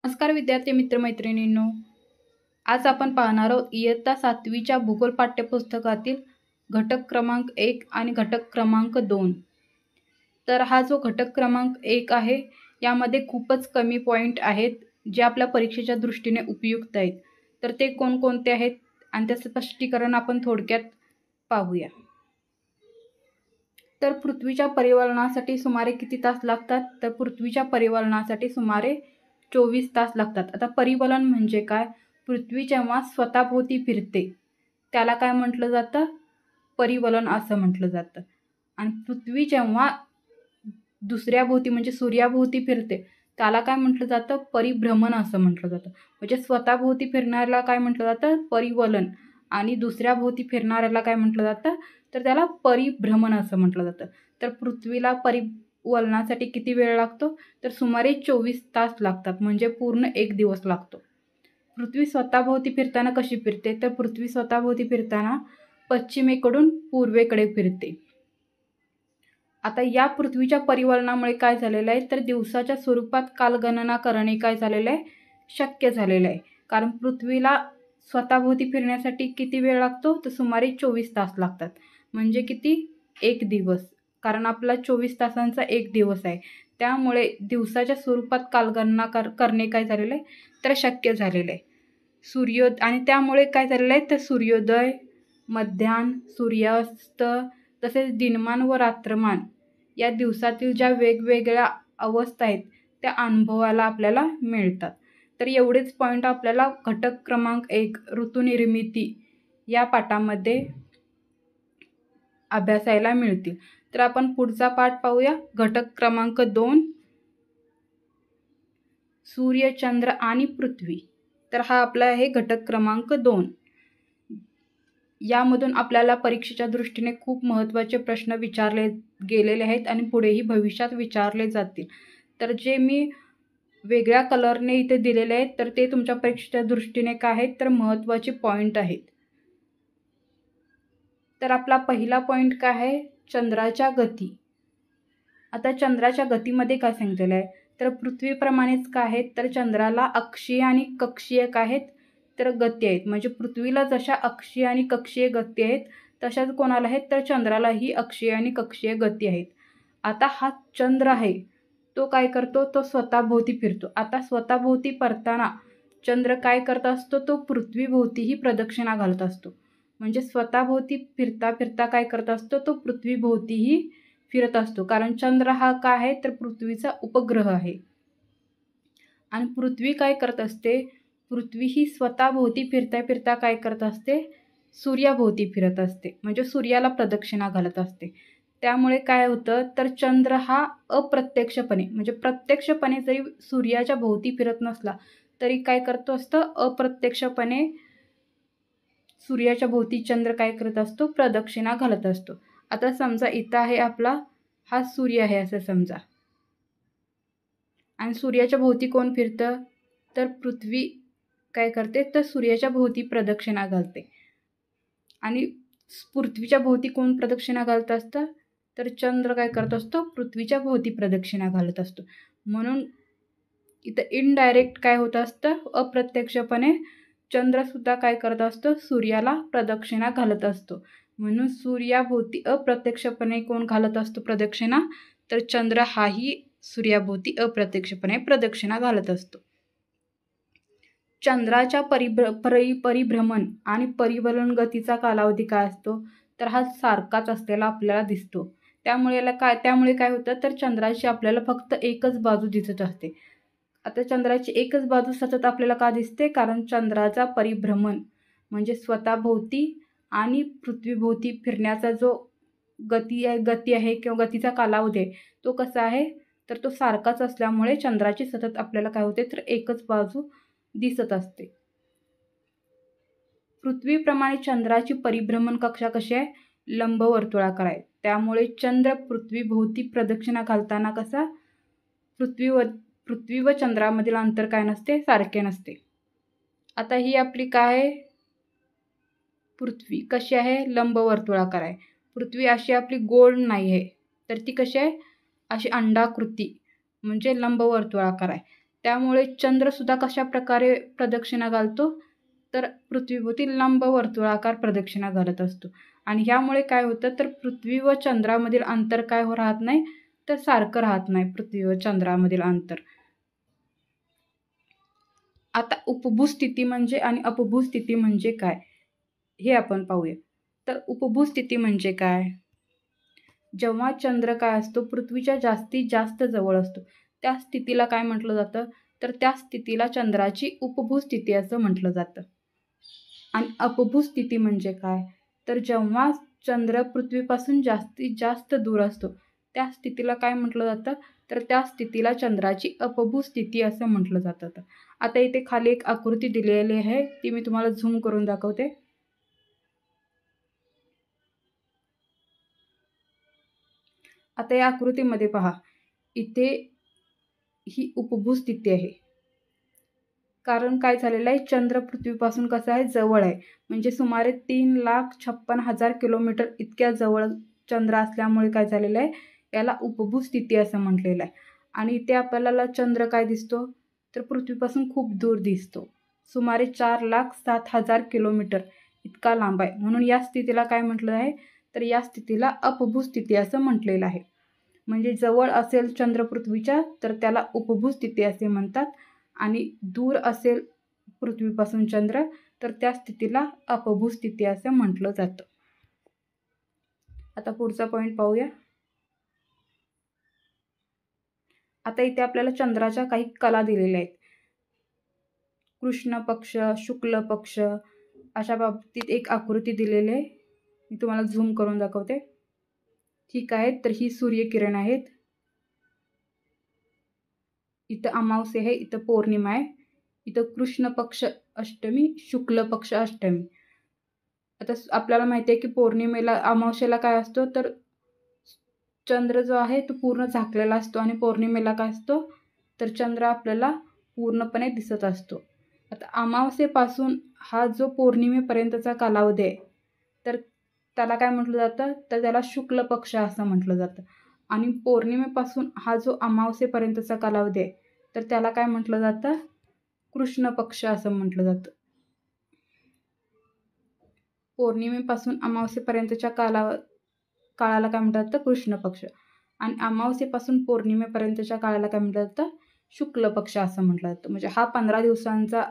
नमस्कार विद्यार्थी मित्रमैत्रिणींनो, आज आपण पाहणार आहोत इयत्ता 7वीच्या भूगोल पाठ्यपुस्तकातील घटक क्रमांक 1 आणि घटक क्रमांक 2. तर हा जो घटक क्रमांक 1 आहे यामध्ये खूपच कमी पॉईंट आहेत जे आपल्या परीक्षेच्या दृष्टीने उपयुक्त आहेत. तर ते कोणकोणते आहेत आणि त्याचं स्पष्टीकरण आपण थोडक्यात पाहूया. तर पृथ्वीच्या परिवलनासाठी सुमारे किती तास लागतात? तर पृथ्वीच्या परिवलनासाठी सुमारे 24 तास लागतात. आता परिवलन म्हणजे काय? पृथ्वी जेव्हा स्वतःभोवती फिरते त्याला काय म्हटलं जातं? परिवलन असं म्हटलं जातं. आणि पृथ्वी जेव्हा दुसऱ्या भोवती म्हणजे सूर्याभोवती फिरते त्याला काय म्हटलं जातं? परिभ्रमण असं म्हटलं जातं. म्हणजे स्वतःभोवती फिरणाऱ्याला काय म्हटलं जातं? परिवलन. आणि दुसऱ्या भोवती फिरणाऱ्याला काय म्हटलं जातं? तर त्याला परिभ्रमण असं म्हटलं जातं. तर पृथ्वीला परिवलनासाठी किती वेळ लागतो? तर सुमारे 24 तास लागतात, म्हणजे पूर्ण 1 दिवस लागतो. पृथ्वी स्वतःभोवती फिरताना कशी फिरते? तर पृथ्वी स्वतःभोवती फिरताना पश्चिमेकडून पूर्वेकडे फिरते. आता या पृथ्वीच्या परिवलनामुळे काय झालेलं आहे? तर दिवसाच्या स्वरूपात कालगणना करणे काय झालेलं आहे? शक्य झालेलं आहे. कारण पृथ्वीला स्वतःभोवती फिरण्यासाठी किती वेळ लागतो? तर सुमारे 24 तास लागतात. म्हणजे किती? 1 दिवस. कारण आपला 24 तासांचा 1 दिवस आहे. त्यामुळे दिवसाच्या स्वरूपात कालगणना करणे काय झालेलं आहे? तर शक्य झालेलं आहे. आणि त्यामुळे काय झालेलं आहे? तर सूर्योदय, मध्याह्न, सूर्यास्त तसेच दिनमान व रात्रमान या दिवसातील ज्या वेगवेगळ्या अवस्था आहेत त्या अनुभवायला आपल्याला मिळतात. तर एवढेच पॉईंट आपल्याला घटक क्रमांक 1 ऋतुनिर्मिती या पाठामध्ये अभ्यासायला मिळतील. तर आपण पुढचा पाठ पाहूया. घटक क्रमांक 2 सूर्य, चंद्र आणि पृथ्वी. तर हा आपला आहे घटक क्रमांक 2. यामधून आपल्याला परीक्षेच्या दृष्टीने खूप महत्त्वाचे प्रश्न विचारले गेलेले आहेत आणि पुढेही भविष्यात विचारले जातील. तर जे मी वेगळ्या कलरने इथे दिलेले आहेत तर ते तुमच्या परीक्षेच्या दृष्टीने काय आहेत? तर महत्त्वाचे पॉईंट आहेत. तर आपला पहिला पॉईंट काय आहे? चंद्राच्या गती. आता चंद्राच्या गतीमध्ये काय सांगितलेलं आहे? तर पृथ्वीप्रमाणेच काय आहेत? तर चंद्राला अक्षीय आणि कक्षीय काय आहेत? तर गती आहेत. म्हणजे पृथ्वीला जशा अक्षीय आणि कक्षीय गती आहेत तशाच कोणाला आहेत? तर चंद्रालाही अक्षीय आणि कक्षीय गती आहेत. आता हा चंद्र आहे तो काय करतो? तो स्वतःभोवती फिरतो. आता स्वतःभोवती परताना चंद्र काय करत असतो? तो पृथ्वीभोवतीही प्रदक्षिणा घालत असतो. म्हणजे स्वतःभोवती फिरता फिरता काय करत असतो? तो पृथ्वीभोवतीही फिरत असतो. कारण चंद्र हा काय आहे? तर पृथ्वीचा उपग्रह आहे. आणि पृथ्वी काय करत असते? पृथ्वी ही स्वतःभोवती फिरता फिरता काय करत असते? सूर्याभोवती फिरत असते. म्हणजे सूर्याला प्रदक्षिणा घालत असते. त्यामुळे काय होतं? तर चंद्र हा अप्रत्यक्षपणे म्हणजे प्रत्यक्षपणे जरी सूर्याच्या भोवती फिरत नसला तरी काय करतो असतं? अप्रत्यक्षपणे सूर्याच्या भोवती चंद्र काय करत असतो? प्रदक्षिणा घालत असतो. आता समजा इथं आहे आपला हा सूर्य आहे असं समजा. आणि सूर्याच्या भोवती कोण फिरतं? तर पृथ्वी काय करते? तर सूर्याच्या भोवती प्रदक्षिणा घालते. आणि पृथ्वीच्या भोवती कोण प्रदक्षिणा घालत असतं? तर चंद्र काय करत असतो? पृथ्वीच्या भोवती प्रदक्षिणा घालत असतो. म्हणून इथं इनडायरेक्ट काय होत असतं? अप्रत्यक्षपणे चंद्रसुद्धा काय करत असतो? सूर्याला प्रदक्षिणा घालत असतो. म्हणून सूर्याभोवती अप्रत्यक्षपणे कोण घालत असतो प्रदक्षिणा? तर चंद्र हाही सूर्याभोवती अप्रत्यक्षपणे प्रदक्षिणा घालत असतो. चंद्राच्या परिभ्रमण आणि परिवलन गतीचा कालावधी काय असतो? तर हा सारखाच असलेला आपल्याला दिसतो. त्यामुळे काय होतं? तर चंद्राची आपल्याला फक्त एकच बाजू दिसत असते. आता चंद्राची एकच बाजू सतत आपल्याला का दिसते? कारण चंद्राचा परिभ्रमण म्हणजे स्वतःभोवती आणि पृथ्वीभोवती फिरण्याचा जो गती आहे किंवा गतीचा कालावधी आहे तो कसा आहे? तर तो सारखाच असल्यामुळे चंद्राची सतत आपल्याला काय होते? तर एकच बाजू दिसत असते. पृथ्वीप्रमाणे चंद्राची परिभ्रमण कक्षा कशी आहे? लंबवर्तुळाकार आहे. त्यामुळे चंद्र पृथ्वीभोवती प्रदक्षिणा घालताना कसा पृथ्वी व चंद्रामधील अंतर काय नसते? सारखे नसते. आता ही आपली काय आहे? पृथ्वी कशी आहे? लंबवर्तुळाकार आहे. पृथ्वी अशी आपली गोल नाही आहे तर ती कशी आहे? अशी अंडाकृती म्हणजे लंबवर्तुळाकार आहे. त्यामुळे चंद्रसुद्धा कशा प्रकारे प्रदक्षिणा घालतो, तर पृथ्वीभोवती लंबवर्तुळाकार प्रदक्षिणा घालत असतो. आणि ह्यामुळे काय होतं, तर पृथ्वी व चंद्रामधील अंतर काय राहत नाही, तर सारखं राहत नाही पृथ्वी व चंद्रामधील अंतर. आता उपभूस्थिती म्हणजे आणि अपभूस्थिती म्हणजे काय हे आपण पाहूया. तर उपभूस्थिती म्हणजे काय, जेव्हा चंद्र काय असतो पृथ्वीच्या जास्तीत जास्त जवळ असतो त्या स्थितीला काय म्हटलं जातं, तर त्या स्थितीला चंद्राची उपभूस्थिती असं म्हटलं जातं. आणि अपभूस्थिती म्हणजे काय, तर जेव्हा चंद्र पृथ्वीपासून जास्तीत जास्त दूर असतो त्या स्थितीला काय म्हटलं जातं, तर त्या स्थितीला चंद्राची अपभूस्थिती असं म्हटलं जातं. आता इथे खाली एक आकृती दिलेली आहे, ती मी तुम्हाला झूम करून दाखवते. आता या आकृतीमध्ये पहा, इथे ही उपभूस्थिती आहे. कारण काय झालेलं आहे, चंद्र पृथ्वीपासून कसं आहे, जवळ आहे. म्हणजे सुमारे 3,56,000 किलोमीटर इतक्या जवळ चंद्र असल्यामुळे काय झालेलं आहे, याला उपभूस्थिती असं म्हटलेलं आहे. आणि इथे आपल्याला चंद्र काय दिसतो, तर पृथ्वीपासून खूप दूर दिसतो. सुमारे 4,07,000 किलोमीटर इतका लांब आहे. म्हणून या स्थितीला काय म्हटलं आहे, तर या स्थितीला अपभूस्थिती असं म्हटलेलं आहे. म्हणजे जवळ असेल चंद्र पृथ्वीच्या तर त्याला उपभूस्थिती असे म्हणतात, आणि दूर असेल पृथ्वीपासून चंद्र तर त्या स्थितीला अपभूस्थिती असं म्हटलं जातं. आता पुढचा पॉईंट पाहूया. आता इथे आपल्याला चंद्राच्या काही कला दिलेल्या आहेत. कृष्ण पक्ष, शुक्ल पक्ष अशा बाबतीत एक आकृती दिलेली आहे, मी तुम्हाला झूम करून दाखवते. ठीक आहे, तर ही सूर्यकिरण आहेत. इथं अमावस्या आहे, इथं पौर्णिमा आहे, इथं कृष्ण पक्ष अष्टमी, शुक्ल पक्ष अष्टमी. आता आपल्याला माहिती आहे की पौर्णिमेला अमावस्येला काय असतो, तर चंद्र जो आहे तो पूर्ण झाकलेला असतो आणि पौर्णिमेला काय असतो, तर चंद्र आपल्याला पूर्णपणे दिसत असतो. आता अमावस्येपासून हा जो पौर्णिमेपर्यंतचा कालावधी आहे तर त्याला काय म्हटलं जातं, तर त्याला शुक्ल पक्ष असं म्हटलं जातं. आणि पौर्णिमेपासून हा जो अमावस्येपर्यंतचा कालावधी आहे तर त्याला काय म्हटलं जातं, कृष्ण पक्ष असं म्हटलं जातं. पौर्णिमेपासून अमावस्येपर्यंतच्या काळाला काय म्हणतात, तर कृष्ण पक्ष. आणि अमावस्येपासून पौर्णिमेपर्यंतच्या काळाला काय म्हटलं जातं, शुक्ल पक्ष असं म्हटलं जातं. म्हणजे हा 15 दिवसांचा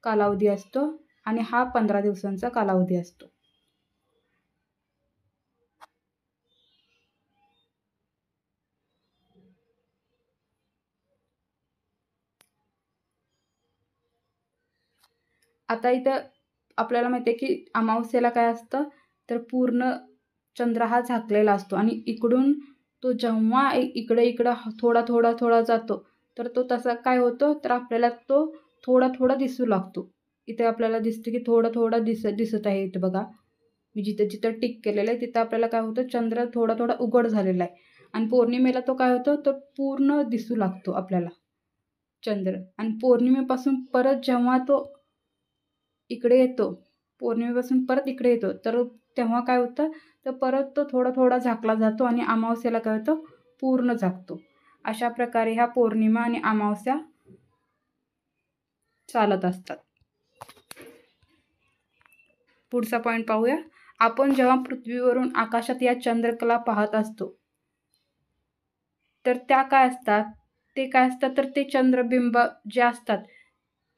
कालावधी असतो आणि हा 15 दिवसांचा कालावधी असतो. आता इथं आपल्याला माहिती आहे की अमावस्येला काय असतं, तर पूर्ण चंद्र हा झाकलेला असतो आणि इकडून तो जेव्हा इकडं थोडा जातो तर तो तसा काय होतो, तर आपल्याला तो थोडा दिसू लागतो. इथे आपल्याला दिसतं की थोडा दिसत आहे. इथं बघा, मी जिथं टिक केलेलं आहे तिथं आपल्याला काय होतं, चंद्र थोडा उघड झालेला आहे. आणि पौर्णिमेला तो काय होतो, तो पूर्ण दिसू लागतो आपल्याला चंद्र. आणि पौर्णिमेपासून परत जेव्हा तो इकडे येतो, पौर्णिमेपासून परत इकडे येतो, तर तेव्हा काय होतं, तर परत तो थोडा झाकला जातो आणि अमावस्येला काय होतं, पूर्ण झाकतो. अशा प्रकारे ह्या पौर्णिमा आणि अमावस्या चालत असतात. पुढचा पॉईंट पाहूया. आपण जेव्हा पृथ्वीवरून आकाशात या चंद्रकला पाहत असतो तर त्या काय असतात, ते काय असतात, तर ते चंद्रबिंब जे असतात,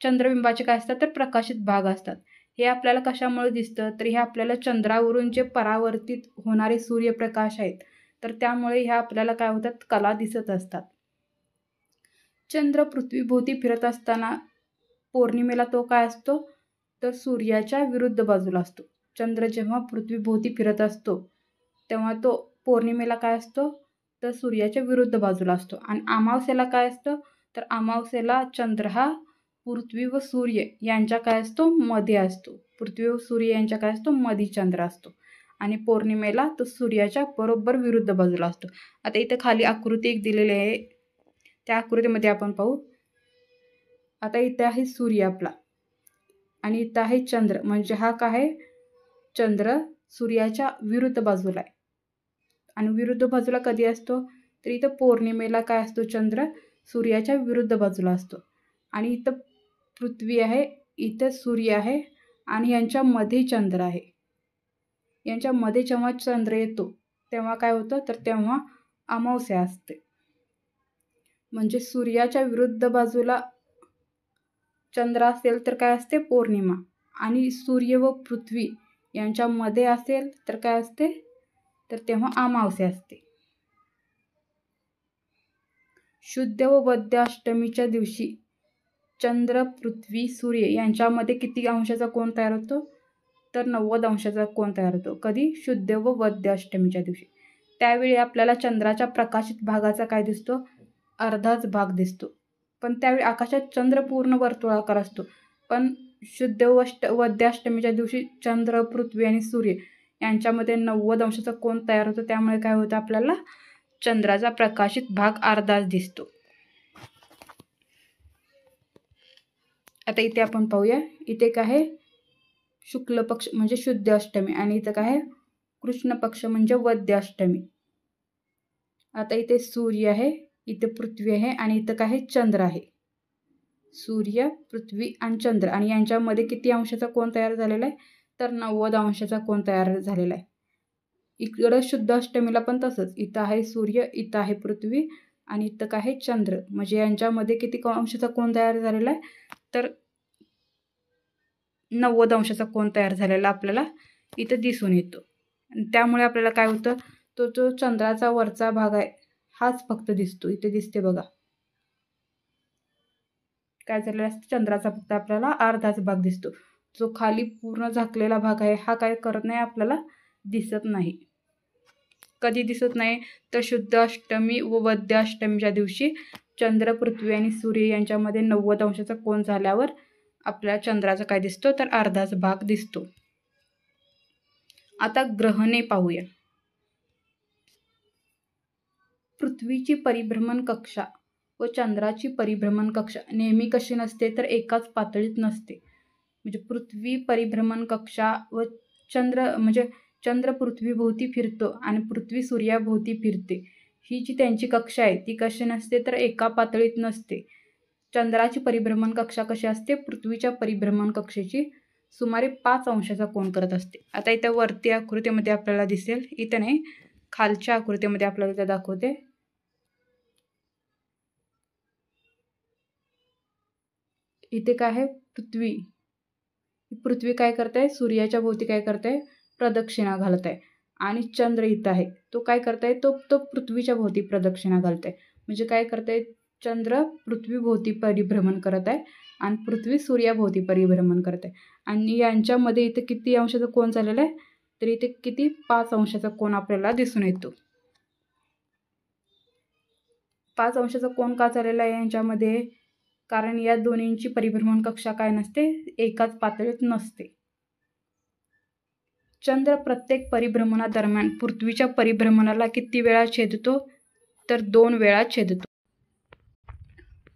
चंद्रबिंबाचे काय असतात, तर प्रकाशित भाग असतात. हे आपल्याला कशामुळे दिसतं, तर हे आपल्याला चंद्रावरून जे परावर्तित होणारे सूर्यप्रकाश आहेत तर त्यामुळे ह्या आपल्याला काय होतात, कला दिसत असतात. चंद्र पृथ्वीभोवती फिरत असताना पौर्णिमेला तो काय असतो, तर सूर्याच्या विरुद्ध बाजूला असतो. चंद्र जेव्हा पृथ्वीभोवती फिरत असतो तेव्हा तो पौर्णिमेला काय असतो, तर सूर्याच्या विरुद्ध बाजूला असतो. आणि अमावस्येला काय असतं, तर अमावस्येला चंद्र हा पृथ्वी व सूर्य यांच्या काय असतो, मध्ये असतो. पृथ्वी व सूर्य यांच्या काय असतो, मध्ये चंद्र असतो. आणि पौर्णिमेला तो सूर्याच्या बरोबर विरुद्ध बाजूला असतो. आता इथं खाली आकृती एक दिलेली आहे, त्या आकृतीमध्ये आपण पाहू. आता इथे आहे सूर्य आपला आणि इथं आहे चंद्र. म्हणजे हा काय आहे, चंद्र सूर्याच्या विरुद्ध बाजूला आहे. आणि विरुद्ध बाजूला कधी असतो, तर इथं पौर्णिमेला काय असतो, चंद्र सूर्याच्या विरुद्ध बाजूला असतो. आणि इथं पृथ्वी आहे, इथं सूर्य आहे आणि यांच्यामध्ये चंद्र आहे. यांच्यामध्ये जेव्हा चंद्र येतो तेव्हा काय होतं, तर तेव्हा अमावस्या असते. म्हणजे सूर्याच्या विरुद्ध बाजूला चंद्र असेल तर काय असते, पौर्णिमा. आणि सूर्य व पृथ्वी यांच्यामध्ये असेल तर काय असते, तर तेव्हा अमावस्या असते. शुद्ध व वद्य अष्टमीच्या दिवशी चंद्र, पृथ्वी, सूर्य यांच्यामध्ये किती अंशाचा कोन तयार होतो, तर 90 अंशाचा कोन तयार होतो. कधी, शुद्ध व वद्य अष्टमीच्या दिवशी. त्यावेळी आपल्याला चंद्राच्या प्रकाशित भागाचा काय दिसतो, अर्धाच भाग दिसतो. पण त्यावेळी आकाशात चंद्र पूर्ण वर्तुळाकार असतो. पण शुद्ध वद्य अष्टमीच्या दिवशी चंद्र, पृथ्वी आणि सूर्य यांच्यामध्ये 90 अंशाचा कोन तयार होतो. त्यामुळे काय होतं, आपल्याला चंद्राचा प्रकाशित भाग अर्धाच दिसतो. आता इथे आपण पाहूया, इथे काय आहे, शुक्ल पक्ष म्हणजे शुद्ध अष्टमी आणि इथं काय आहे, कृष्ण पक्ष म्हणजे वद्य अष्टमी. आता इथे सूर्य आहे, इथे पृथ्वी आहे आणि इथं काय आहे, चंद्र आहे. सूर्य, पृथ्वी आणि चंद्र आणि यांच्यामध्ये किती अंशाचा कोन तयार झालेला आहे, तर 90 अंशाचा कोन तयार झालेला आहे. इकडं शुद्ध अष्टमीला पण तसंच, इथं आहे सूर्य, इथं आहे पृथ्वी आणि इथं काय आहे, चंद्र. म्हणजे यांच्यामध्ये किती अंशाचा कोन तयार झालेला आहे, तर 90 अंशाचा कोन तयार झालेला आपल्याला इथं दिसून येतो. त्यामुळे आपल्याला काय होतं, तो जो चंद्राचा वरचा भाग आहे हाच फक्त दिसतो. इथे दिसते बघा, काय झालेलं असतं, चंद्राचा फक्त आपल्याला अर्धाच भाग दिसतो. जो खाली पूर्ण झाकलेला भाग आहे हा काय करत नाही, आपल्याला दिसत नाही. कधी दिसत नाही, तर शुद्ध अष्टमी व वद्य अष्टमीच्या दिवशी चंद्र, पृथ्वी आणि सूर्य यांच्यामध्ये 90 अंशाचा कोन झाल्यावर आपल्याला चंद्राचा काय दिसतो, तर अर्धाच भाग दिसतो. आता ग्रहणे पाहूया. पृथ्वीची परिभ्रमण कक्षा व चंद्राची परिभ्रमण कक्षा नेहमी कशी नसते, तर एकाच पातळीत नसते. म्हणजे पृथ्वी परिभ्रमण कक्षा व चंद्र पृथ्वीभोवती फिरतो आणि पृथ्वी सूर्याभोवती फिरते. ही जी त्यांची कक्षा आहे ती कशी नसते, तर एका पातळीत नसते. चंद्राची परिभ्रमण कक्षा कशी असते, पृथ्वीच्या परिभ्रमण कक्षेची सुमारे 5 अंशाचा कोन करत असते. आता इथं वरती आकृतीमध्ये आपल्याला दिसेल, इथं नाही, खालच्या आकृतीमध्ये आपल्याला इथं दाखवते. इथे काय आहे, पृथ्वी काय करते, सूर्याच्या भोवती काय करते, प्रदक्षिणा घालत आहे. आणि चंद्र इथं आहे, तो काय करताय, तो पृथ्वीच्या भोवती प्रदक्षिणा घालत आहे. म्हणजे काय करताय, चंद्र पृथ्वीभोवती परिभ्रमण करत आहे आणि पृथ्वी सूर्याभोवती परिभ्रमण करत आहे. आणि यांच्यामध्ये इथे किती अंशाचा कोन झालेला आहे, तर इथे किती, 5 अंशाचा कोन आपल्याला दिसून येतो. 5 अंशाचा कोन का झालेला आहे यांच्यामध्ये, कारण या दोन्हींची परिभ्रमण कक्षा काय नसते, एकाच पातळीत नसते. चंद्र प्रत्येक परिभ्रमणादरम्यान पृथ्वीच्या परिभ्रमणाला किती वेळा छेदतो, तर 2 वेळा छेदतो.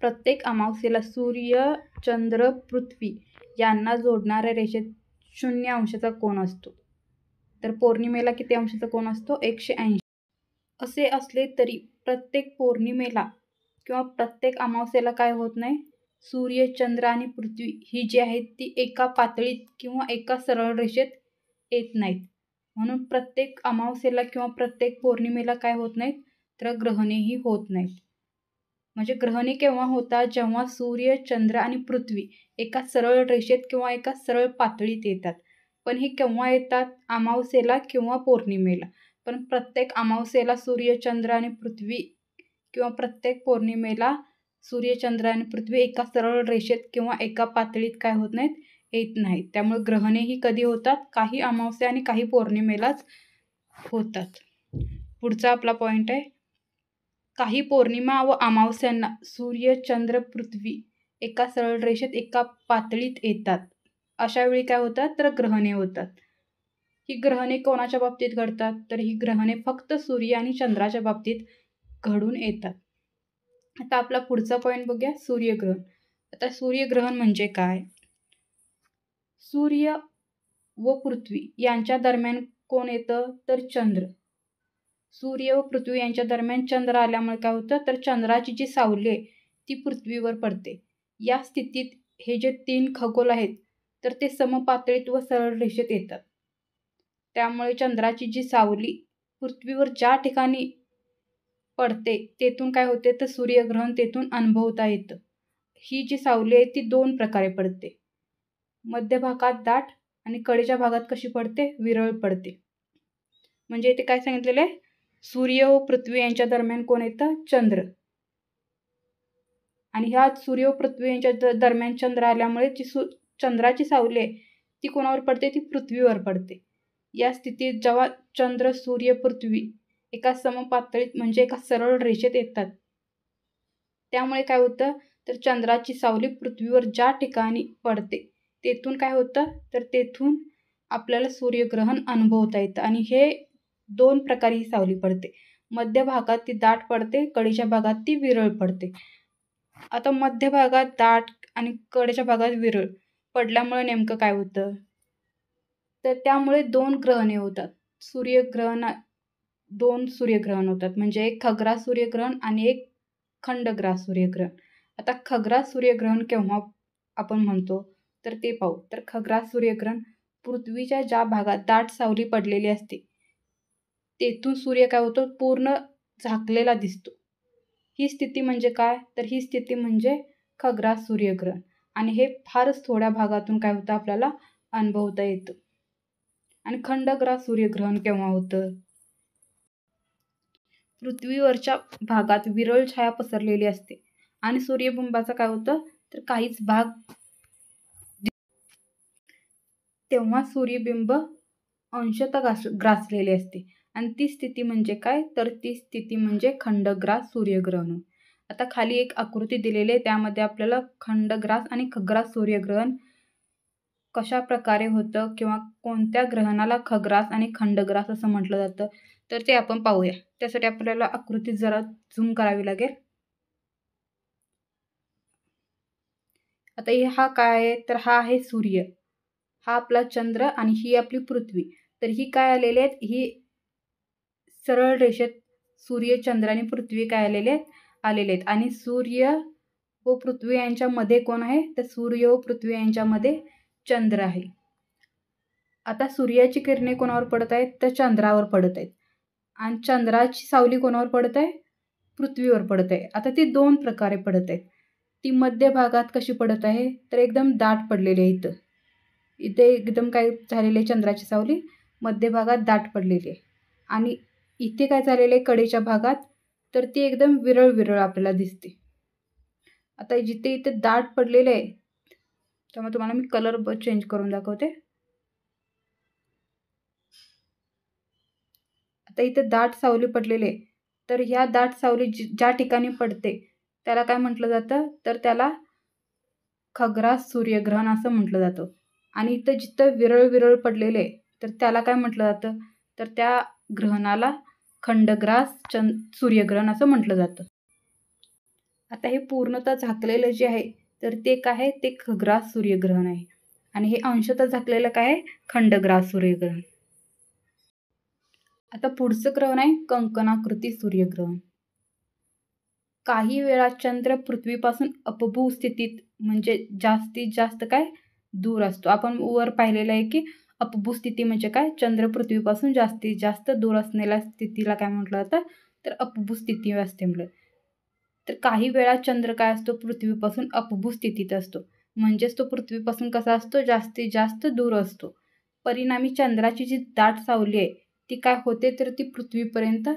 प्रत्येक अमावस्येला सूर्य, चंद्र, पृथ्वी यांना जोडणाऱ्या रेषेत 0 अंशाचा कोन असतो. तर पौर्णिमेला किती अंशाचा कोन असतो, 180. असे असले तरी प्रत्येक पौर्णिमेला किंवा प्रत्येक अमावस्येला काय होत नाही, सूर्य, चंद्र आणि पृथ्वी ही जी आहेत ती एका पातळीत किंवा एका सरळ रेषेत येत नाहीत. म्हणून प्रत्येक अमावस्येला किंवा प्रत्येक पौर्णिमेला काय होत नाहीत, तर ग्रहणेही होत नाहीत. म्हणजे ग्रहणे केव्हा होतात, जेव्हा सूर्य, चंद्र आणि पृथ्वी एका सरळ रेषेत किंवा एका सरळ पातळीत येतात. पण हे केव्हा येतात, अमावस्येला किंवा पौर्णिमेला. पण प्रत्येक अमावस्येला सूर्य, चंद्र आणि पृथ्वी किंवा प्रत्येक पौर्णिमेला सूर्य, चंद्र आणि पृथ्वी एका सरळ रेषेत किंवा एका पातळीत काय होत नाहीत, येत नाहीत. त्यामुळे ग्रहणेही कधी होतात, काही अमावस्या आणि काही पौर्णिमेलाच होतात. पुढचा आपला पॉईंट आहे, काही पौर्णिमा व अमावस्यांना सूर्य, चंद्र, पृथ्वी एका सरळ रेषेत एका पातळीत येतात. अशा वेळी काय होतात, तर ग्रहणे होतात. ही ग्रहणे कोणाच्या बाबतीत घडतात, तर ही ग्रहणे फक्त सूर्य आणि चंद्राच्या बाबतीत घडून येतात. आता आपला पुढचा पॉईंट बघूया, सूर्यग्रहण. आता सूर्यग्रहण म्हणजे काय, सूर्य व पृथ्वी यांच्या दरम्यान कोण येतं, तर चंद्र. सूर्य व पृथ्वी यांच्या दरम्यान चंद्र आल्यामुळे काय होतं, तर चंद्राची जी सावली आहे ती पृथ्वीवर पडते. या स्थितीत हे जे 3 खगोल आहेत तर ते समपातळीत व सरळ रेषेत येतात. त्यामुळे चंद्राची जी सावली पृथ्वीवर ज्या ठिकाणी पडते तेथून काय होते तर सूर्यग्रहण तेथून अनुभवता येतं. ही जी सावली आहे ती 2 प्रकारे पडते. मध्य भागात दाट आणि कडेच्या भागात कशी पडते, विरळ पडते. म्हणजे इथे काय सांगितलेलं आहे, सूर्य व पृथ्वी यांच्या दरम्यान कोण येतं, चंद्र. आणि ह्या सूर्य व पृथ्वी यांच्या दरम्यान चंद्र आल्यामुळे जी चंद्राची सावली आहे ती कोणावर पडते, ती पृथ्वीवर पडते. या स्थितीत जेव्हा चंद्र, सूर्य, पृथ्वी एका समपातळीत म्हणजे एका सरळ रेषेत येतात, त्यामुळे काय होतं तर चंद्राची सावली पृथ्वीवर ज्या ठिकाणी पडते तेथून काय होतं तर तेथून आपल्याला सूर्यग्रहण अनुभवता येतं. आणि हे 2 प्रकारे ही सावली पडते. मध्य भागात ती दाट पडते, कडेच्या भागात ती विरळ पडते. आता मध्य भागात दाट आणि कडेच्या भागात विरळ पडल्यामुळे नेमकं काय होतं तर त्यामुळे 2 ग्रहणे होतात. 2 सूर्यग्रहण होतात. म्हणजे एक खग्रास सूर्यग्रहण आणि एक खंडग्रास सूर्यग्रहण. आता खग्रास सूर्यग्रहण केव्हा आपण म्हणतो तर ते पाहू. तर खग्रास सूर्यग्रहण पृथ्वीच्या ज्या भागात दाट सावली पडलेली असते तेथून सूर्य काय होतो पूर्ण झाकलेला दिसतो. ही स्थिती म्हणजे काय तर ही स्थिती म्हणजे खग्रास सूर्यग्रहण. आणि हे फारच थोड्या भागातून काय होतं आपल्याला अनुभवता येतं. आणि खंडग्रास सूर्यग्रहण केव्हा होतं, पृथ्वीवरच्या भागात विरळ छाया पसरलेली असते आणि सूर्यबिंबाचा काय होतं तर काहीच भाग, तेव्हा सूर्यबिंब अंशतः ग्रासलेले असते. आणि ती स्थिती म्हणजे काय तर ती स्थिती म्हणजे खंडग्रास सूर्यग्रहण. आता खाली एक आकृती दिलेली आहे, त्यामध्ये आपल्याला खंडग्रास आणि खग्रास सूर्यग्रहण कशा प्रकारे होतं किंवा कोणत्या ग्रहणाला खग्रास आणि खंडग्रास असं म्हटलं जातं तर ते आपण पाहूया. त्यासाठी आपल्याला आकृती जरा झूम करावी लागेल. आता हा काय आहे तर हा आहे सूर्य, हा आपला चंद्र आणि ही आपली पृथ्वी. तर ही काय आलेली आहेत, ही सरळ रेषेत सूर्य, चंद्र आणि पृथ्वी काय आलेले आहेत. आणि सूर्य व पृथ्वी यांच्यामध्ये कोण आहे तर सूर्य व पृथ्वी यांच्यामध्ये चंद्र आहे. आता सूर्याची किरणे कोणावर पडत आहेत तर चंद्रावर पडत आहेत आणि चंद्राची सावली कोणावर पडत आहे, पृथ्वीवर पडत आहे. आता ती 2 प्रकारे पडत आहेत. ती मध्य भागात कशी पडत आहे तर एकदम दाट पडलेली आहे. इथे एकदम काय झालेले आहे, चंद्राची सावली मध्य भागात दाट पडलेली आहे. आणि इथे काय झालेलं आहे कडेच्या भागात तर ती एकदम विरळ विरळ आपल्याला दिसते. आता जिथे इथे दाट पडलेले आहे त्यामुळे तुम्हाला मी कलर चेंज करून दाखवते. आता इथे दाट सावली पडलेली आहे तर ह्या दाट सावली ज्या ठिकाणी पडते त्याला काय म्हटलं जातं तर त्याला खग्रास सूर्यग्रहण असं म्हटलं जातं. आणि इथं जिथं विरळ विरळ पडलेले आहे तर त्याला काय म्हटलं जातं तर त्या ग्रहणाला खंडग्रास सूर्यग्रहण असं म्हटलं जातं. आता हे पूर्णतः झाकलेलं जे आहे तर ते काय आहे ते खग्रास सूर्यग्रहण आहे आणि हे अंशतः झाकलेलं काय आहे, खंडग्रास सूर्यग्रहण. आता पुढचं ग्रहण आहे कंकणाकृती सूर्यग्रहण. काही वेळा चंद्र पृथ्वीपासून अपभू स्थितीत म्हणजे जास्तीत जास्त काय दूर असतो. आपण वर पाहिलेलं आहे की अपभू स्थिती म्हणजे काय, चंद्र पृथ्वीपासून जास्तीत जास्त दूर असलेल्या स्थितीला काय म्हटलं जातं तर अपभू स्थिती असते म्हटलं. तर काही वेळा चंद्र काय असतो पृथ्वीपासून अपभू स्थितीत असतो, म्हणजेच तो पृथ्वीपासून कसा असतो जास्तीत जास्त दूर असतो. परिणामी चंद्राची जी दाट सावली आहे ती काय होते तर ती पृथ्वीपर्यंत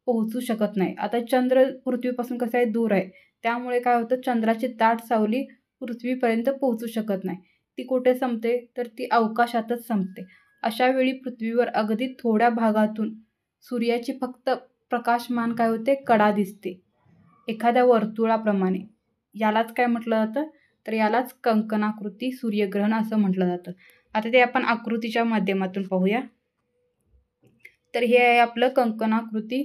पोहोचू शकत नाही. आता चंद्र पृथ्वीपासून कसं आहे दूर आहे, त्यामुळे काय होतं चंद्राची दाट सावली पृथ्वीपर्यंत पोहोचू शकत नाही. ती कुठे संपते तर ती अवकाशातच संपते. अशा वेळी पृथ्वीवर अगदी थोड्या भागातून सूर्याची फक्त प्रकाशमान काय होते कडा दिसते एखाद्या वर्तुळाप्रमाणे. यालाच काय म्हटलं जातं तर यालाच कंकणाकृती सूर्यग्रहण असं म्हटलं जातं. आता ते आपण आकृतीच्या माध्यमातून पाहूया. तर हे आहे आपलं कंकणाकृती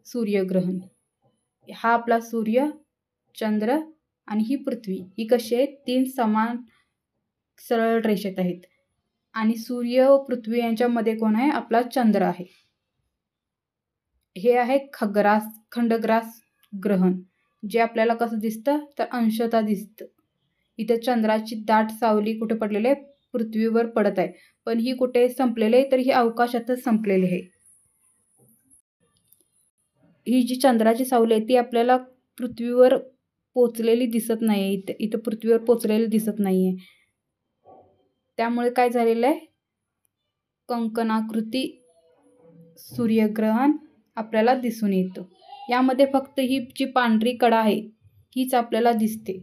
सूर्यग्रहण. हा आपला सूर्य, चंद्र आणि ही पृथ्वी, ही कशी आहे 3 समान सरळ रेषेत आहेत. आणि सूर्य व पृथ्वी यांच्यामध्ये कोण आहे आपला चंद्र आहे. हे आहे खंडग्रास ग्रहण. जे आपल्याला कसं दिसतं तर अंशतः दिसतं. इथे चंद्राची दाट सावली कुठे पडलेली आहे, पृथ्वीवर पडत आहे, पण ही कुठे संपलेली आहे तर ही अवकाशातच संपलेली आहे. ही जी चंद्राची सावली आहे ती आपल्याला पृथ्वीवर पोचलेली दिसत नाही. इथं पृथ्वीवर पोचलेली दिसत नाही आहे. त्यामुळे काय झालेलं आहे, कंकणाकृती सूर्यग्रहण आपल्याला दिसून येतं. यामध्ये फक्त ही जी पांढरी कडा आहे हीच आपल्याला दिसते.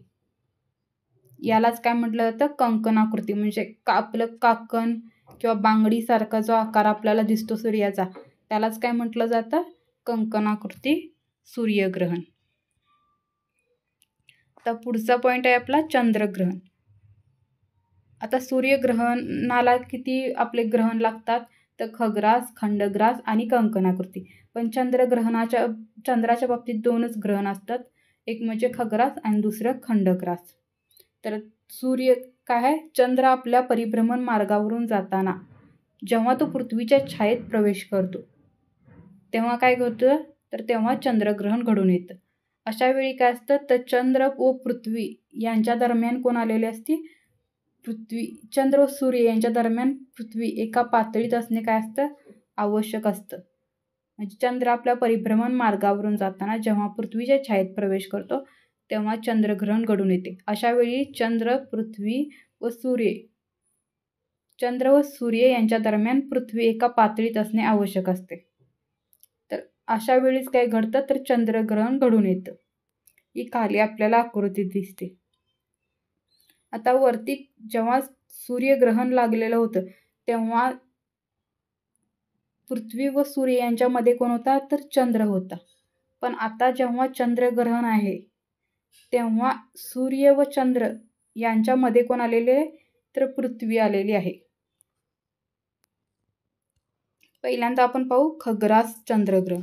यालाच काय म्हटलं जातं, कंकणाकृती. म्हणजे आपलं काकण किंवा बांगडीसारखा जो आकार आपल्याला दिसतो सूर्याचा त्यालाच काय म्हटलं जातं, कंकणाकृती सूर्यग्रहण. आता पुढचा पॉईंट आहे आपला चंद्रग्रहण. आता सूर्यग्रहणाला किती आपले ग्रहण लागतात तर खग्रास, खंडग्रास आणि कंकणाकृती. पण चंद्राच्या बाबतीत 2च ग्रहण असतात, एक म्हणजे खग्रास आणि दुसरं खंडग्रास. तर सूर्य काय आहे, चंद्र आपल्या परिभ्रमण मार्गावरून जाताना जेव्हा तो पृथ्वीच्या छायेत प्रवेश करतो तेव्हा काय होतं तर तेव्हा चंद्रग्रहण घडून येतं. अशा वेळी काय असतं तर चंद्र व पृथ्वी यांच्या दरम्यान कोण आलेले असते, चंद्र व सूर्य यांच्या दरम्यान पृथ्वी एका पातळीत असणे काय असतं, आवश्यक असतं. म्हणजे चंद्र आपल्या परिभ्रमण मार्गावरून जाताना जेव्हा पृथ्वीच्या छायेत प्रवेश करतो तेव्हा चंद्रग्रहण घडून येते. अशा वेळी चंद्र व सूर्य यांच्या दरम्यान पृथ्वी एका पातळीत असणे आवश्यक असते. तर अशा वेळीच काय घडतं तर चंद्रग्रहण घडून येतं. ही खाली आपल्याला आकृती दिसते. आता वरती जेव्हा सूर्यग्रहण लागलेलं होतं तेव्हा पृथ्वी व सूर्य यांच्यामध्ये कोण होता तर चंद्र होता. पण आता जेव्हा चंद्रग्रहण आहे तेव्हा सूर्य व चंद्र यांच्यामध्ये कोण आलेले तर पृथ्वी आलेली आहे. पहिल्यांदा आपण पाहू खग्रास चंद्रग्रहण.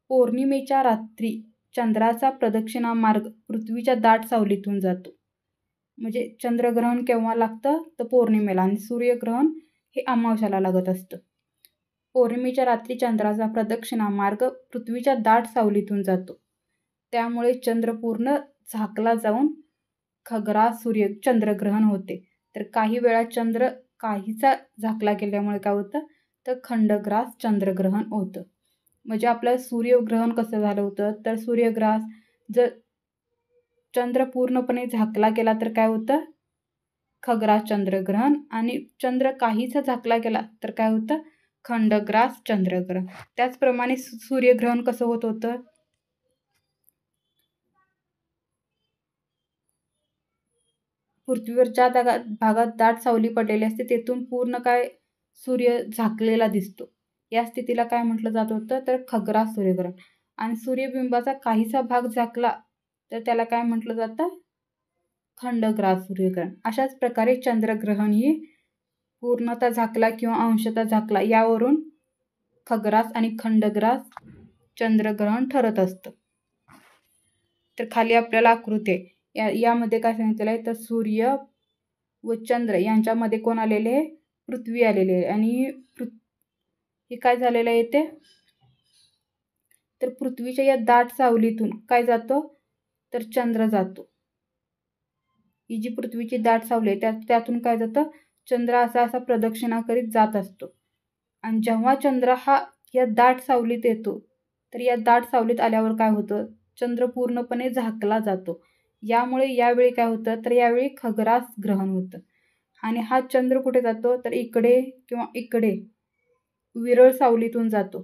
पौर्णिमेच्या रात्री चंद्राचा प्रदक्षिणा मार्ग पृथ्वीच्या दाट सावलीतून जातो. म्हणजे चंद्रग्रहण केव्हा लागतं तर पौर्णिमेला आणि सूर्यग्रहण हे अमावस्याला लागत असतं. पौर्णिमेच्या रात्री चंद्राचा प्रदक्षिणा मार्ग पृथ्वीच्या दाट सावलीतून जातो. त्यामुळे चंद्र पूर्ण झाकला जाऊन खग्रास चंद्रग्रहण होते. तर काही वेळा चंद्र काहीसा झाकला गेल्यामुळे काय होतं तर खंडग्रास चंद्रग्रहण होतं. म्हणजे आपलं सूर्यग्रहण कसं झालं होतं तर सूर्यग्रास जर चंद्र पूर्णपणे झाकला गेला तर काय होतं खग्रास चंद्रग्रहण, आणि चंद्र काहीसा झाकला गेला तर काय होतं खंडग्रास चंद्रग्रहण. त्याचप्रमाणे सूर्यग्रहण कसं होत होतं, पृथ्वीवर ज्या भागात दाट सावली पडलेली असते तेथून पूर्ण काय सूर्य झाकलेला दिसतो. या स्थितीला काय म्हटलं जात होतं तर खग्रास सूर्यग्रहण. आणि सूर्यबिंबाचा काहीसा भाग झाकला तर त्याला काय म्हटलं जातं खंडग्रास सूर्यग्रहण. अशाच प्रकारे चंद्रग्रहण ही पूर्णतः झाकला किंवा अंशतः झाकला यावरून खग्रास आणि खंडग्रास चंद्रग्रहण ठरत असतं. तर खाली आपल्याला आकृती आहे, यामध्ये काय सांगितलेलं आहे तर सूर्य व चंद्र यांच्यामध्ये कोण आलेले आहे पृथ्वी आलेली आहे. आणि हे काय झालेलं आहे ते तर पृथ्वीच्या या दाट सावलीतून काय जातो तर चंद्र जातो. ही जी पृथ्वीची दाट सावली आहे त्यातून काय जातं चंद्र असा प्रदक्षिणा करीत जात असतो. आणि जेव्हा चंद्र हा या दाट सावलीत येतो तर या दाट सावलीत आल्यावर काय होतं चंद्र पूर्णपणे झाकला जातो. यामुळे यावेळी काय होतं तर यावेळी खग्रास ग्रहण होतं. आणि हा चंद्र कुठे जातो तर इकडे किंवा इकडे विरळ सावलीतून जातो.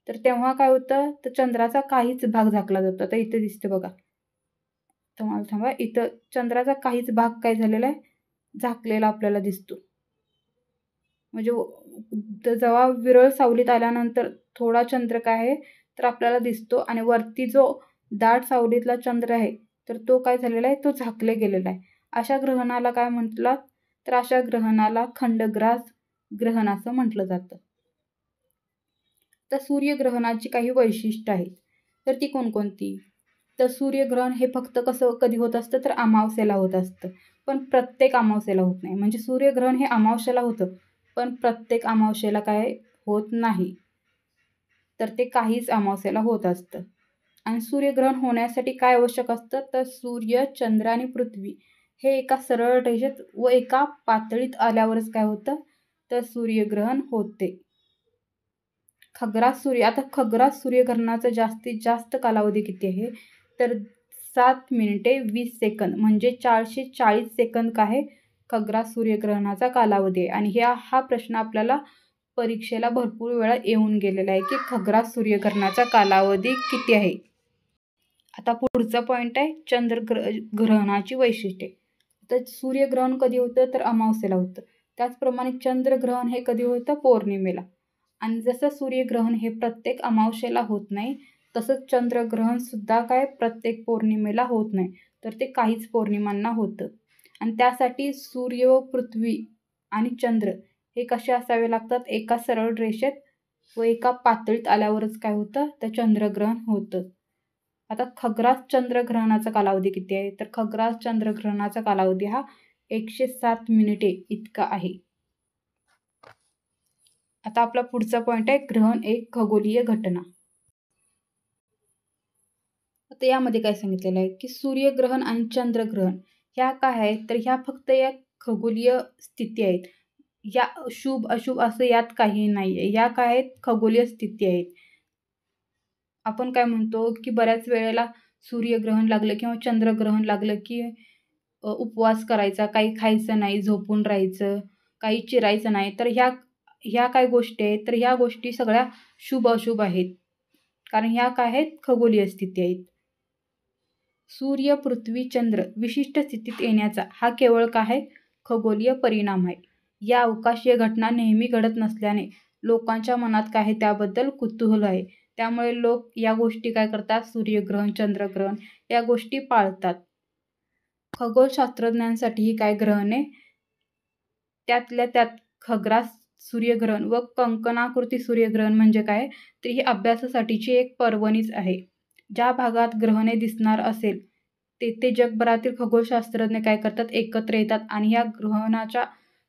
तर तेव्हा काय होतं तर चंद्राचा काहीच भाग झाकला जातो. आता इथे दिसते बघा, तुम्हाला थांबा, इथं चंद्राचा काहीच भाग काय झालेला आहे झाकलेला आपल्याला दिसतो. म्हणजे जेव्हा विरळ सावलीत आल्यानंतर थोडा चंद्र काय आहे तर आपल्याला दिसतो, आणि वरती जो दाट सावलीतला चंद्र आहे तर तो काय झालेला आहे तो झाकले गेलेला आहे. अशा ग्रहणाला काय म्हटलं तर अशा ग्रहणाला खंडग्रास ग्रहण असं म्हटलं जातं. तर सूर्यग्रहणाची काही वैशिष्ट्य आहेत तर ती कोणकोणती तर सूर्यग्रहण हे फक्त कधी होत असतं तर अमावस्येला होत असतं. पण प्रत्येक अमावस्येला होत नाही. म्हणजे सूर्यग्रहण हे अमावस्येला होतं पण प्रत्येक अमावस्येला काय होत नाही, तर ते काहीच अमावस्येला होत असतं. आणि सूर्यग्रहण होण्यासाठी काय आवश्यक असतं, तर सूर्य, चंद्र आणि पृथ्वी हे एका सरळ रेषेत व एका पातळीत आल्यावरच काय होतं, तर सूर्यग्रहण होते. खग्रास सूर्यग्रहणाचा जास्तीत जास्त कालावधी किती आहे, तर 7 मिनिटे 20 सेकंद म्हणजे 440 सेकंद काय आहे खग्रास सूर्यग्रहणाचा कालावधी आहे. आणि हा प्रश्न आपल्याला परीक्षेला भरपूर वेळा येऊन गेलेला आहे की खग्रास सूर्यग्रहणाचा कालावधी किती आहे. आता पुढचा पॉईंट आहे चंद्रग्रहणाची वैशिष्ट्ये. तर सूर्यग्रहण कधी होतं, तर अमावस्येला होतं. त्याचप्रमाणे चंद्रग्रहण हे कधी होतं, पौर्णिमेला. आणि जसं सूर्यग्रहण हे प्रत्येक अमावस्येला होत नाही, तसंच चंद्रग्रहण सुद्धा काय प्रत्येक पौर्णिमेला होत नाही, तर ते काहीच पौर्णिमांना होतं. आणि त्यासाठी सूर्य व पृथ्वी आणि चंद्र हे कसे असावे लागतात, एका सरळ रेषेत व एका पातळीत आल्यावरच काय होतं, तर चंद्रग्रहण होतं. आता खग्रास चंद्रग्रहणाचा कालावधी किती आहे, तर खग्रास चंद्रग्रहणाचा कालावधी हा 107 मिनिटे इतका आहे. आता आपला पुढचा पॉईंट आहे ग्रहण एक खगोलीय घटना. आता यामध्ये काय सांगितलेलं आहे की सूर्यग्रहण आणि चंद्रग्रहण ह्या काय आहेत, तर ह्या फक्त या खगोलीय स्थिती आहेत. या शुभ अशुभ असं यात काही नाही आहे. या काय आहेत, खगोलीय स्थिती आहेत. आपण काय म्हणतो की बऱ्याच वेळेला सूर्यग्रहण लागलं किंवा चंद्रग्रहण लागलं की उपवास करायचा, काही खायचं नाही, झोपून राहायचं, काही चिरायचं नाही. तर ह्या काय गोष्टी आहेत, तर ह्या गोष्टी सगळ्या शुभ अशुभ आहेत, कारण ह्या काय आहेत, खगोलीय स्थिती आहेत. सूर्य, पृथ्वी, चंद्र विशिष्ट स्थितीत येण्याचा हा केवळ काय आहे, खगोलीय परिणाम आहे. या अवकाशीय घटना नेहमी घडत नसल्याने लोकांच्या मनात काय आहे, त्याबद्दल कुतूहल आहे. त्यामुळे लोक या गोष्टी काय करतात, सूर्यग्रहण, चंद्रग्रहण या गोष्टी पाळतात. खगोलशास्त्रज्ञांसाठी ही काय ग्रहणे, त्यातल्या त्यात खग्रास सूर्यग्रहण व कंकणाकृती सूर्यग्रहण म्हणजे काय, तर ही अभ्यासासाठीची एक पर्वणीच आहे. ज्या भागात ग्रहणे दिसणार असेल तेथे जगभरातील खगोलशास्त्रज्ञ काय करतात, एकत्र येतात आणि या ग्रहणाच्या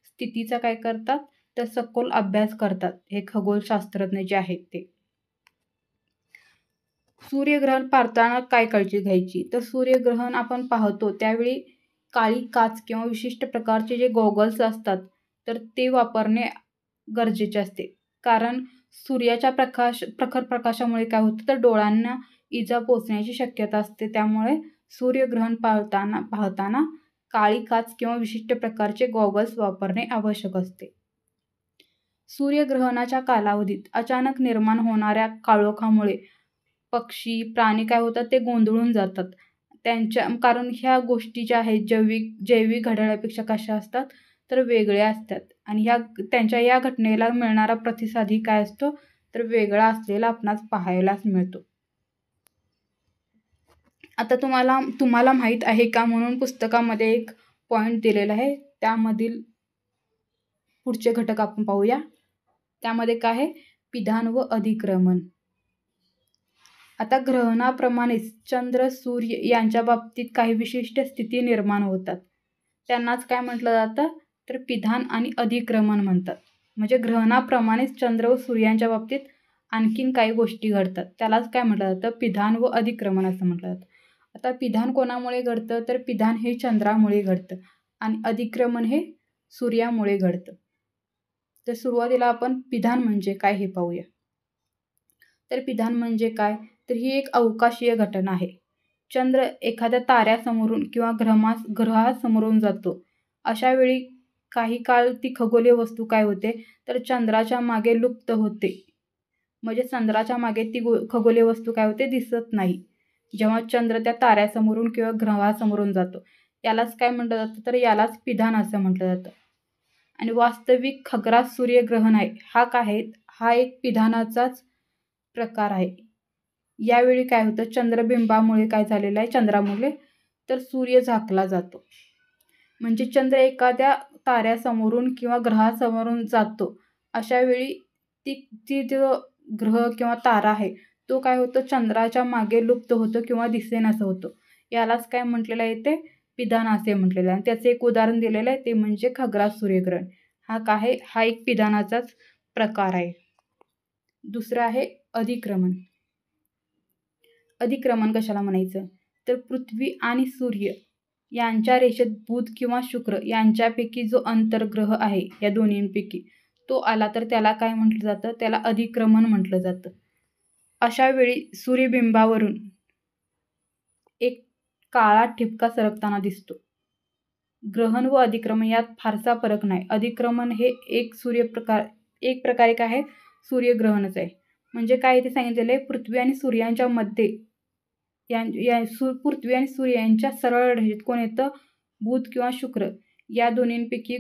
स्थितीचा काय करतात, तर सखोल अभ्यास करतात हे खगोलशास्त्रज्ञ जे आहेत ते. सूर्यग्रहण पाहताना काय काळजी घ्यायची, तर सूर्यग्रहण आपण पाहतो त्यावेळी काळी काच किंवा विशिष्ट प्रकारचे जे गॉगल्स असतात तर ते वापरणे गरजेचे असते. कारण सूर्याच्या प्रखर प्रकाशामुळे काय होतं, तर डोळ्यांना इजा पोचण्याची शक्यता असते. त्यामुळे सूर्यग्रहण पाहताना काळी काच किंवा विशिष्ट प्रकारचे गॉगल्स वापरणे आवश्यक असते. सूर्यग्रहणाच्या कालावधीत अचानक निर्माण होणाऱ्या काळोखामुळे पक्षी, प्राणी काय होतात, ते गोंधळून जातात. कारण ह्या गोष्टी ज्या आहेत जैविक घड्याळापेक्षा कशा असतात, तर वेगळ्या असतात. आणि त्यांच्या या घटनेला मिळणारा प्रतिसादही काय असतो, तर वेगळा असलेला आपणास पाहायलाच मिळतो. आता तुम्हाला माहीत आहे का म्हणून पुस्तकामध्ये एक पॉईंट दिलेला आहे. त्यामधील पुढचे घटक आपण पाहूया. त्यामध्ये काय आहे, पिधान व अधिक्रमण. आता ग्रहणाप्रमाणेच चंद्र, सूर्य यांच्या बाबतीत काही विशिष्ट स्थिती निर्माण होतात. त्यांनाच काय म्हटलं जातं, तर पिधान आणि अधिक्रमण म्हणतात. म्हणजे ग्रहणाप्रमाणेच चंद्र व सूर्यांच्या बाबतीत आणखीन काही गोष्टी घडतात, त्यालाच काय म्हटलं जातं, पिधान व अधिक्रमण असं म्हटलं जातं. आता पिधान कोणामुळे घडतं, तर पिधान हे चंद्रामुळे घडतं आणि अधिक्रमण हे सूर्यामुळे घडतं. तर सुरुवातीला आपण पिधान म्हणजे काय हे पाहूया. तर पिधान म्हणजे काय, तर ही एक अवकाशीय घटना आहे. चंद्र एखाद्या ताऱ्यासमोरून किंवा ग्रहासमोरून जातो. अशा वेळी काही काळ ती खगोलीय वस्तू काय होते, तर चंद्राच्या मागे लुप्त होते. म्हणजे चंद्राच्या मागे ती खगोलीय वस्तू काय होते, दिसत नाही. जेव्हा चंद्र त्या ताऱ्यासमोरून किंवा ग्रहासमोरून जातो यालाच काय म्हटलं जातं, तर यालाच पिधान असं म्हटलं जातं. आणि वास्तविक खग्रास सूर्यग्रहण आहे हा काय आहे, हा एक पिधानाचाच प्रकार आहे. यावेळी काय होतं, चंद्रबिंबामुळे काय झालेलं आहे, चंद्रामुळे तर सूर्य झाकला जातो. म्हणजे चंद्र एखाद्या ताऱ्यासमोरून किंवा ग्रहासमोरून जातो. अशा वेळी ती जो ग्रह किंवा तारा आहे तो काय होतो, चंद्राच्या मागे लुप्त होतो किंवा दिसेनासा होतो. यालाच काय म्हटलेलं आहे, ते पिधान असे म्हटलेलं आहे. आणि त्याचे एक उदाहरण दिलेलं आहे, ते म्हणजे खग्रास सूर्यग्रहण. हा एक पिधानाचाच प्रकार आहे. दुसरं आहे अधिक्रमण. अधिक्रमण कशाला म्हणायचं, तर पृथ्वी आणि सूर्य यांच्या रेषेत बुध किंवा शुक्र यांच्यापैकी जो अंतर्ग्रह आहे या दोन्हींपैकी तो आला तर त्याला काय म्हटलं जातं, त्याला अधिक्रमण म्हटलं जातं. अशा वेळी सूर्यबिंबावरून एक काळा ठिपका सरकताना दिसतो. ग्रहण व अधिक्रमण यात फारसा फरक नाही. अधिक्रमण हे एक प्रकारे काय आहे, सूर्यग्रहणच आहे. म्हणजे काय ते सांगितलेलं आहे, पृथ्वी आणि सूर्याच्या मध्ये पृथ्वी आणि सूर्य यांच्या सरळ रेषेत कोण येतं, बुध किंवा शुक्र या दोन्हींपैकी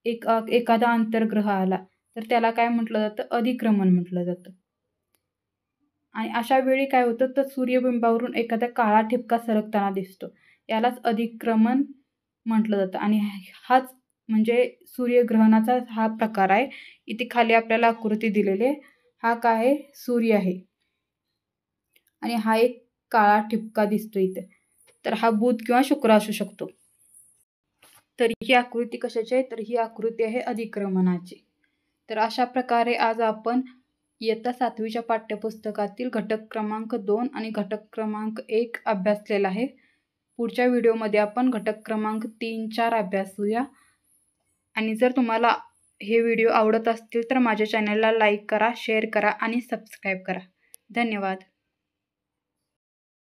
एखादा अंतर्ग्रह आला तर त्याला काय म्हटलं जातं, अधिक्रमण म्हटलं जातं. आणि अशा वेळी काय होतं, तर सूर्यबिंबावरून एखादा काळा ठिपका सरकताना दिसतो, यालाच अधिक्रमण म्हटलं जातं. आणि हाच म्हणजे सूर्यग्रहणाचा हा प्रकार आहे. इथे खाली आपल्याला आकृती दिलेली आहे. हा काय आहे, सूर्य आहे आणि हा एक काळा ठिपका दिसतो इथे. तर हा बुध किंवा शुक्र असू शकतो. तर ही आकृती कशाची आहे, तर ही आकृती आहे अधिक्रमणाची. तर अशा प्रकारे आज आपण इयत्ता 7वीच्या पाठ्यपुस्तकातील घटक क्रमांक 2 आणि घटक क्रमांक 1 अभ्यासलेला आहे. पुढच्या व्हिडिओमध्ये आपण घटक क्रमांक 3, 4 अभ्यासूया. आणि जर तुम्हाला हे व्हिडिओ आवडत असतील तर माझ्या चॅनलला लाईक करा, शेअर करा आणि सबस्क्राईब करा. धन्यवाद.